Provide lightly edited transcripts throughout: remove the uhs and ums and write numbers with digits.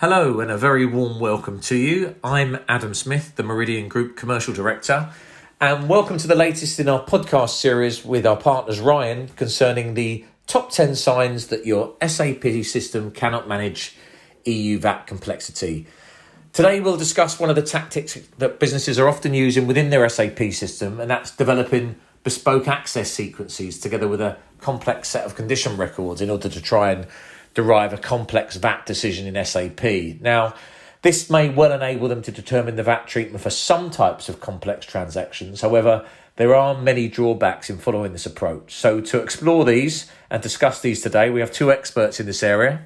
Hello and a very warm welcome to you. I'm Adam Smith, the Meridian Group Commercial Director, and welcome to the latest in our podcast series with our partners Ryan concerning the top 10 signs that your SAP system cannot manage EU VAT complexity. Today we'll discuss one of the tactics that businesses are often using within their SAP system, and that's developing bespoke access sequences together with a complex set of condition records in order to try and derive a complex VAT decision in SAP. Now, this may well enable them to determine the VAT treatment for some types of complex transactions. However, there are many drawbacks in following this approach. So to explore these and discuss these today, we have two experts in this area,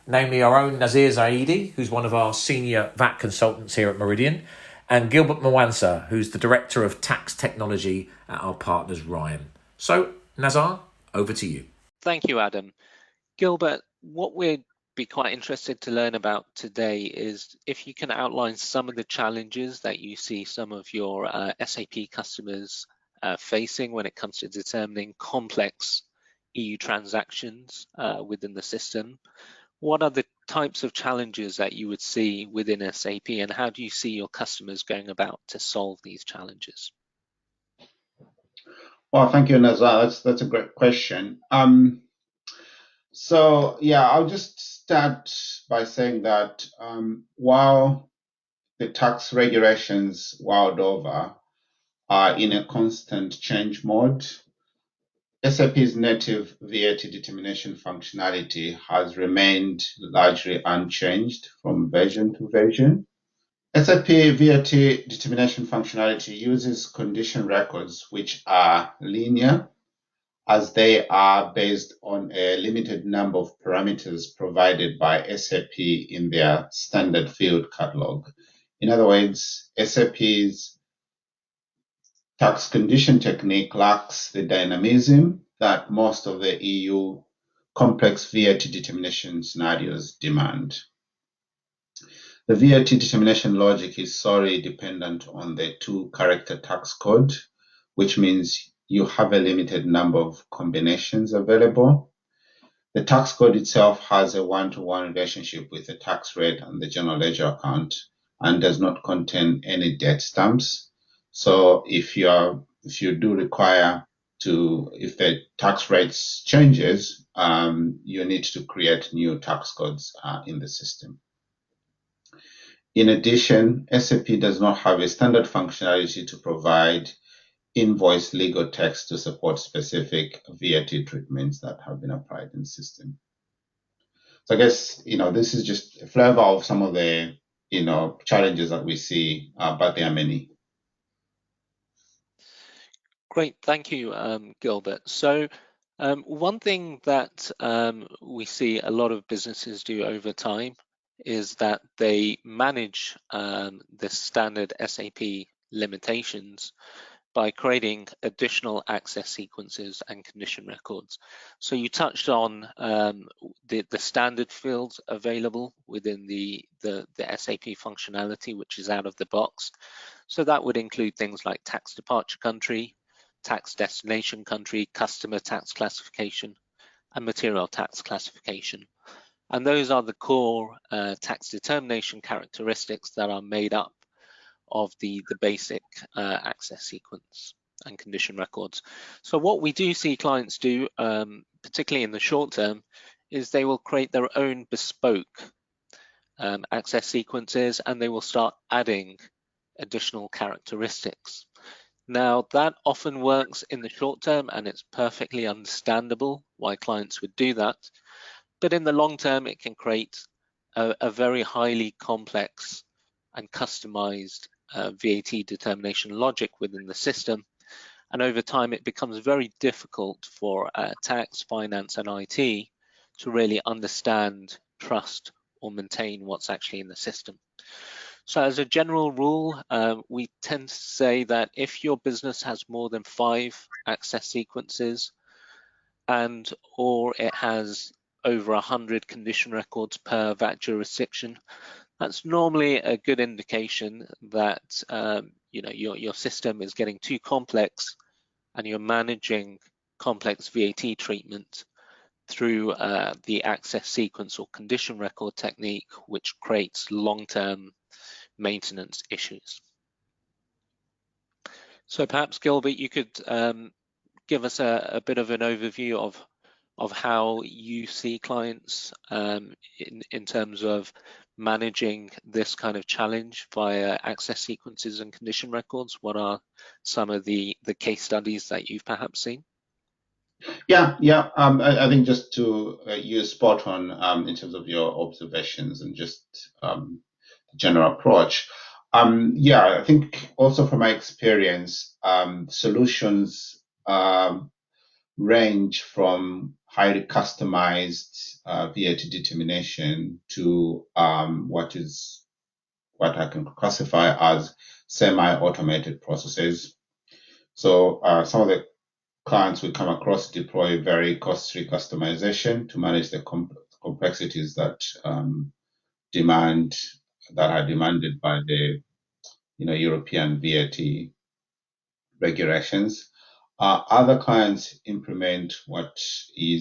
namely our own Nazar Zaidi, who's one of our senior VAT consultants here at Meridian, and Gilbert Mwansa, who's the Director of Tax Technology at our partners Ryan. So, Nazar, over to you. Thank you, Adam. Gilbert, what we'd be quite interested to learn about today is if you can outline some of the challenges that you see some of your SAP customers facing when it comes to determining complex EU transactions within the system. What are the types of challenges that you would see within SAP, and how do you see your customers going about to solve these challenges? Well, thank you, Nazar. That's a great question. I'll just start by saying that while the tax regulations world over are in a constant change mode, SAP's native VAT determination functionality has remained largely unchanged from version to version. SAP VAT determination functionality uses condition records which are linear, as they are based on a limited number of parameters provided by SAP in their standard field catalog. In other words, SAP's tax condition technique lacks the dynamism that most of the EU complex VAT determination scenarios demand. The VAT determination logic is solely dependent on the two-character tax code, which means you have a limited number of combinations available. The tax code itself has a one-to-one relationship with the tax rate and the general ledger account and does not contain any date stamps. So if you do require if the tax rates changes, you need to create new tax codes in the system. In addition, SAP does not have a standard functionality to provide invoice legal text to support specific VAT treatments that have been applied in the system. So I guess, this is just a flavor of some of the, challenges that we see, but there are many. Great, thank you, Gilbert. So one thing that we see a lot of businesses do over time is that they manage the standard SAP limitations by creating additional access sequences and condition records. So you touched on the standard fields available within the SAP functionality, which is out of the box. So that would include things like tax departure country, tax destination country, customer tax classification, and material tax classification. And those are the core tax determination characteristics that are made up of the basic access sequence and condition records. So what we do see clients do, particularly in the short term, is they will create their own bespoke access sequences, and they will start adding additional characteristics. Now, that often works in the short term, and it's perfectly understandable why clients would do that. But in the long term, it can create a very highly complex and customized VAT determination logic within the system. And over time, it becomes very difficult for tax, finance, and IT to really understand, trust, or maintain what's actually in the system. So as a general rule, we tend to say that if your business has more than 5 access sequences or it has over 100 condition records per VAT jurisdiction, that's normally a good indication that your system is getting too complex and you're managing complex VAT treatment through the access sequence or condition record technique, which creates long-term maintenance issues. So perhaps, Gilbert, you could give us a bit of an overview of how you see clients in terms of managing this kind of challenge via access sequences and condition records. What are some of the case studies that you've perhaps seen? Yeah. I think just to use spot on in terms of your observations and just general approach. I think also from my experience, solutions range from highly customized VAT determination to what I can classify as semi-automated processes. So some of the clients we come across deploy very costly customization to manage the complexities that are demanded by the European VAT regulations. Other clients implement what I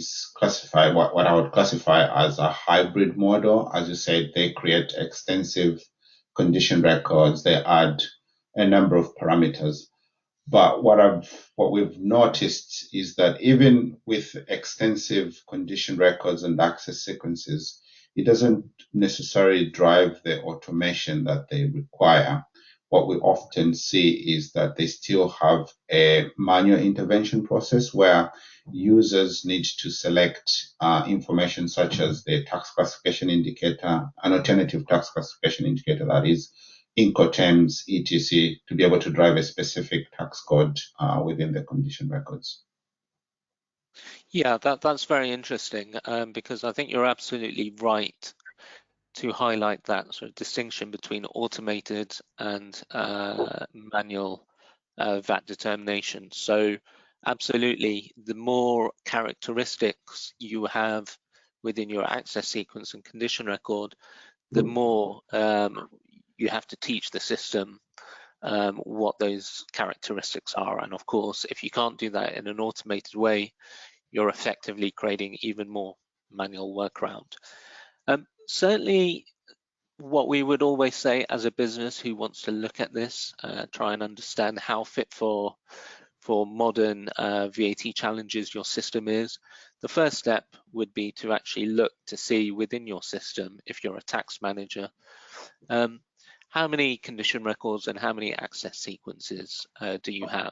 would classify as a hybrid model. As you said, they create extensive condition records. They add a number of parameters. But what we've noticed is that even with extensive condition records and access sequences, it doesn't necessarily drive the automation that they require. What we often see is that they still have a manual intervention process where users need to select information such as the tax classification indicator, an alternative tax classification indicator that is, Incoterms, etc., to be able to drive a specific tax code within the condition records. Yeah, that's very interesting because I think you're absolutely right to highlight that sort of distinction between automated and manual VAT determination. So absolutely, the more characteristics you have within your access sequence and condition record, the more you have to teach the system what those characteristics are. And of course, if you can't do that in an automated way, you're effectively creating even more manual workaround. Certainly, what we would always say as a business who wants to look at this, try and understand how fit for modern VAT challenges your system is, the first step would be to actually look to see within your system, if you're a tax manager, how many condition records and how many access sequences do you have?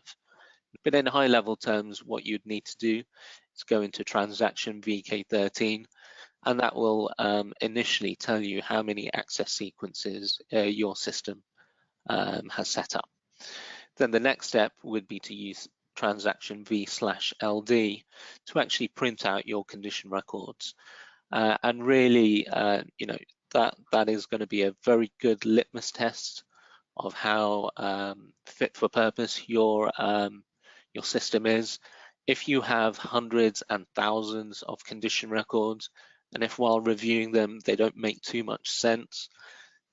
But in high level terms, what you'd need to do is go into transaction VK13, and that will initially tell you how many access sequences your system has set up. Then the next step would be to use transaction V/LD to actually print out your condition records. And really, that is going to be a very good litmus test of how fit for purpose your system is. If you have hundreds and thousands of condition records, and if while reviewing them they don't make too much sense,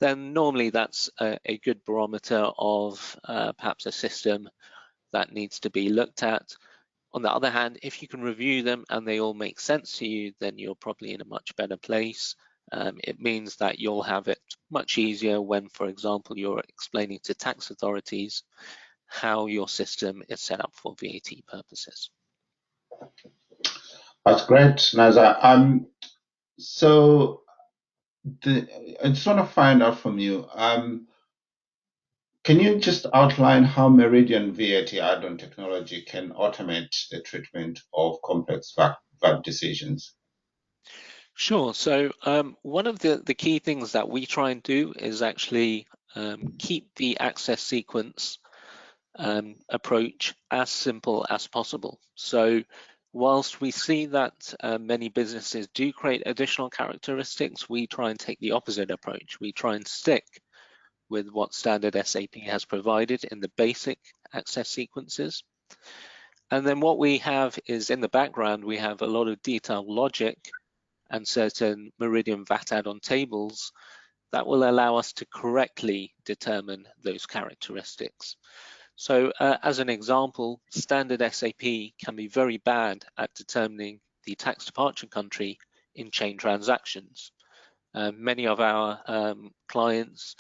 then normally that's a good barometer of perhaps a system that needs to be looked at. On the other hand, if you can review them and they all make sense to you, then you're probably in a much better place. It means that you'll have it much easier when, for example, you're explaining to tax authorities how your system is set up for VAT purposes. That's great, Nazar. So I just want to find out from you, can you just outline how Meridian VAT add-on technology can automate the treatment of complex VAT decisions? Sure. So one of the key things that we try and do is actually keep the access sequence approach as simple as possible. So whilst we see that many businesses do create additional characteristics, we try and take the opposite approach. We try and stick with what standard SAP has provided in the basic access sequences. And then what we have is in the background, we have a lot of detailed logic and certain Meridian VAT add-on tables that will allow us to correctly determine those characteristics. So as an example, standard SAP can be very bad at determining the tax departure country in chain transactions. Many of our clients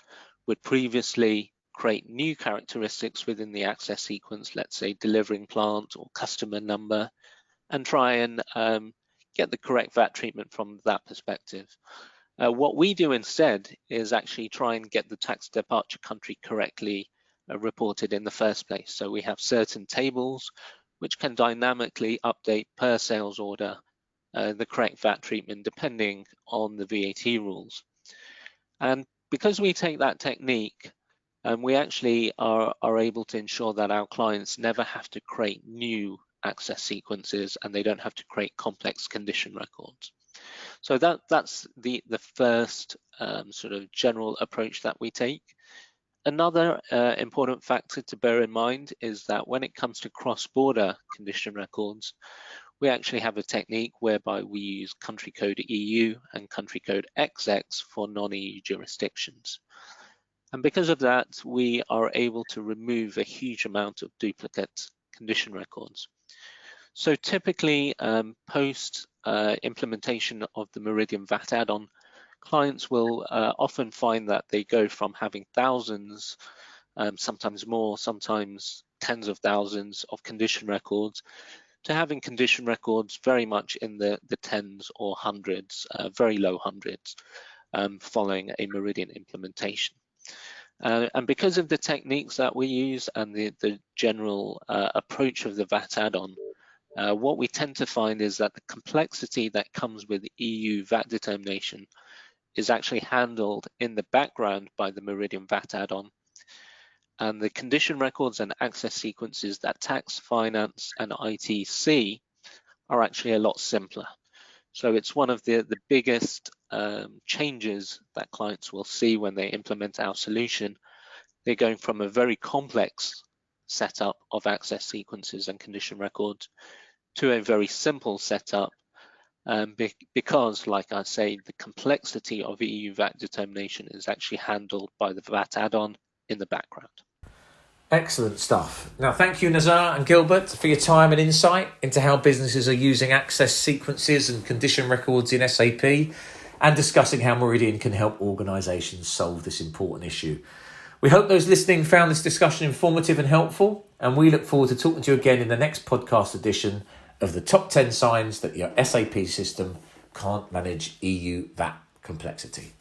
would previously create new characteristics within the access sequence, let's say delivering plant or customer number, and try and get the correct VAT treatment from that perspective. What we do instead is actually try and get the tax departure country correctly reported in the first place. So we have certain tables which can dynamically update per sales order the correct VAT treatment depending on the VAT rules. And because we take that technique, we actually are able to ensure that our clients never have to create new access sequences and they don't have to create complex condition records. So that's the first sort of general approach that we take. Another important factor to bear in mind is that when it comes to cross-border condition records, we actually have a technique whereby we use country code EU and country code XX for non-EU jurisdictions. And because of that, we are able to remove a huge amount of duplicate condition records. So typically, post implementation of the Meridian VAT add-on, clients will often find that they go from having thousands, sometimes more, sometimes tens of thousands of condition records, to having condition records very much in the tens or hundreds, very low hundreds, following a Meridian implementation. And because of the techniques that we use and the general approach of the VAT add-on, what we tend to find is that the complexity that comes with EU VAT determination is actually handled in the background by the Meridian VAT add-on. And the condition records and access sequences that tax, finance, and IT see are actually a lot simpler. So it's one of the biggest changes that clients will see when they implement our solution. They're going from a very complex setup of access sequences and condition records to a very simple setup, because, like I say, the complexity of EU VAT determination is actually handled by the VAT add-on in the background. Excellent stuff. Now, thank you, Nazar and Gilbert, for your time and insight into how businesses are using access sequences and condition records in SAP, and discussing how Meridian can help organisations solve this important issue. We hope those listening found this discussion informative and helpful, and we look forward to talking to you again in the next podcast edition of the top 10 signs that your SAP system can't manage EU VAT complexity.